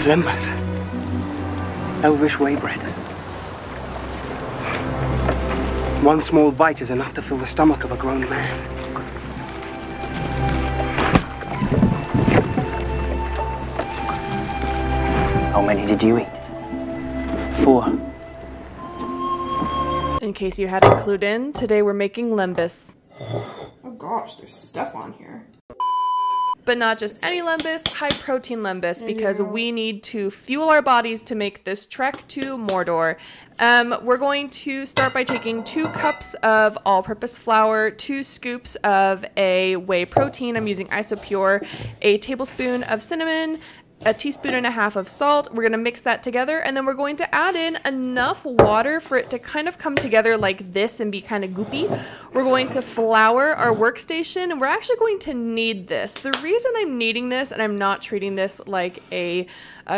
Lembas. Elvish whey bread. One small bite is enough to fill the stomach of a grown man. How many did you eat? 4. In case you hadn't clued in, today we're making lembas. Oh gosh, there's stuff on here. But not just any lembas, high protein lembas, because we need to fuel our bodies to make this trek to Mordor. We're going to start by taking 2 cups of all-purpose flour, 2 scoops of a whey protein, I'm using Isopure, a tablespoon of cinnamon, a teaspoon and a half of salt. We're gonna mix that together, and then we're going to add in enough water for it to kind of come together like this and be kind of goopy. We're going to flour our workstation, and we're actually going to knead this. The reason I'm kneading this and I'm not treating this like a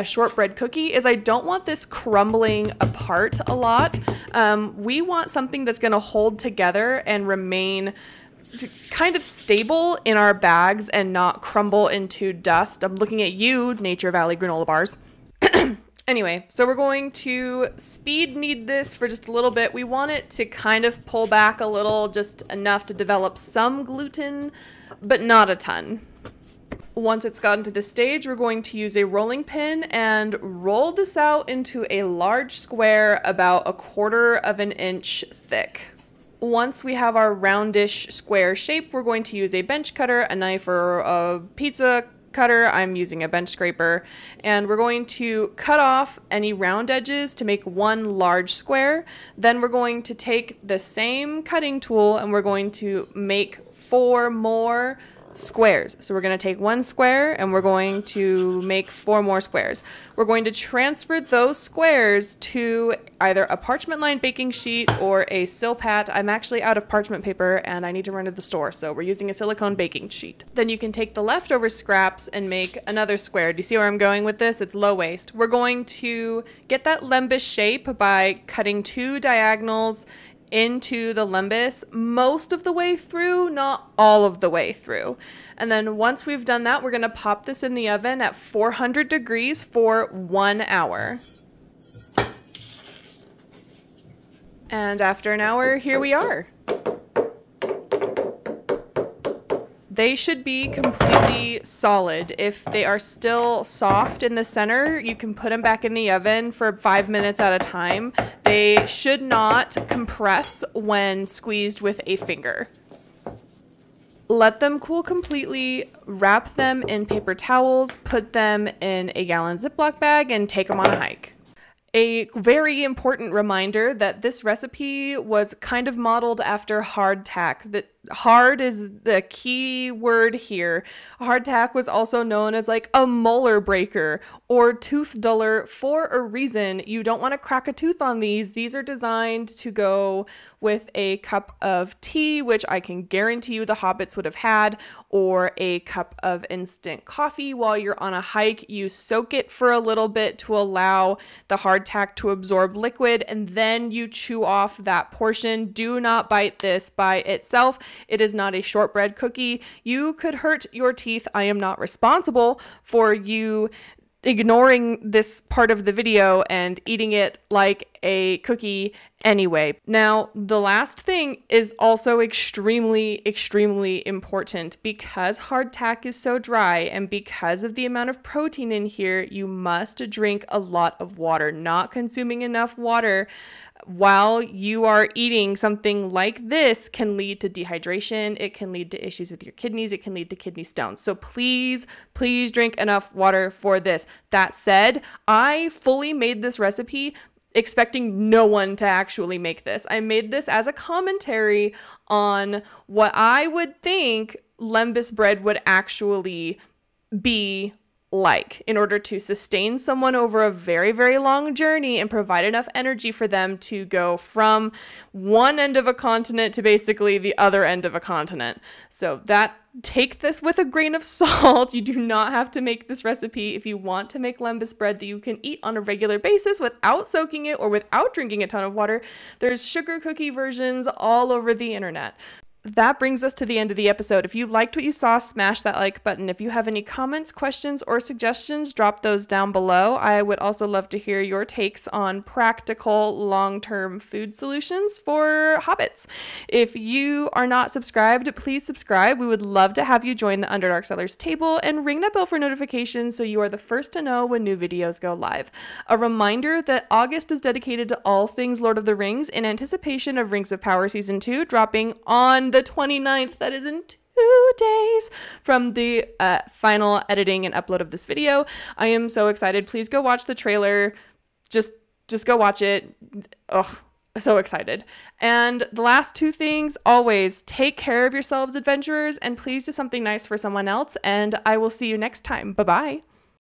shortbread cookie is I don't want this crumbling apart a lot. We want something that's gonna hold together and remain kind of stable in our bags and not crumble into dust. I'm looking at you, Nature Valley granola bars. Anyway, so we're going to speed knead this for just a little bit. We want it to kind of pull back a little, just enough to develop some gluten, but not a ton. Once it's gotten to this stage, we're going to use a rolling pin and roll this out into a large square about 1/4 of an inch thick. Once we have our roundish square shape, we're going to use a bench cutter, a knife, or a pizza cutter. I'm using a bench scraper, and we're going to cut off any round edges to make one large square. Then we're going to take the same cutting tool and we're going to make 4 more squares. So we're going to take 1 square and we're going to make 4 more squares. We're going to transfer those squares to either a parchment lined baking sheet or a Silpat. I'm actually out of parchment paper and I need to run to the store, so we're using a silicone baking sheet. Then you can take the leftover scraps and make another square. Do you see where I'm going with this? It's low waste. We're going to get that lembas shape by cutting 2 diagonals into the lembas most of the way through, not all of the way through. And then once we've done that, we're going to pop this in the oven at 400 degrees for 1 hour. And after an hour, here we are. They should be completely solid. If they are still soft in the center, you can put them back in the oven for 5 minutes at a time. They should not compress when squeezed with a finger. Let them cool completely, wrap them in paper towels, put them in a gallon Ziploc bag, and take them on a hike. A very important reminder that this recipe was kind of modeled after hardtack. That hard is the key word here. Hardtack was also known as like a molar breaker or tooth duller for a reason. You don't want to crack a tooth on these. These are designed to go with a cup of tea, which I can guarantee you the hobbits would have had, or a cup of instant coffee while you're on a hike. You soak it for a little bit to allow the hardtack to absorb liquid, and then you chew off that portion. Do not bite this by itself. It is not a shortbread cookie. You could hurt your teeth. I am not responsible for you ignoring this part of the video and eating it like a cookie anyway. Now, the last thing is also extremely, extremely important. Because hardtack is so dry and because of the amount of protein in here, you must drink a lot of water. Not consuming enough water while you are eating something like this can lead to dehydration. It can lead to issues with your kidneys. It can lead to kidney stones. So please, please drink enough water for this. That said, I fully made this recipe expecting no one to actually make this. I made this as a commentary on what I would think lembas bread would actually be like in order to sustain someone over a very, very long journey and provide enough energy for them to go from one end of a continent to basically the other end of a continent. So take this with a grain of salt. You do not have to make this recipe if you want to make lembas bread that you can eat on a regular basis without soaking it or without drinking a ton of water. There's sugar cookie versions all over the internet. that brings us to the end of the episode. If you liked what you saw, smash that like button. If you have any comments, questions, or suggestions, drop those down below. I would also love to hear your takes on practical long-term food solutions for hobbits. If you are not subscribed, please subscribe. We would love to have you join the Underdark Sellers table and ring that bell for notifications so you are the first to know when new videos go live. A reminder that August is dedicated to all things Lord of the Rings in anticipation of Rings of Power Season 2 dropping on the 29th. That is in 2 days from the final editing and upload of this video. I am so excited. Please go watch the trailer. Just go watch it. Ugh, so excited. And the last 2 things, always take care of yourselves, adventurers, and please do something nice for someone else. And I will see you next time. Bye-bye.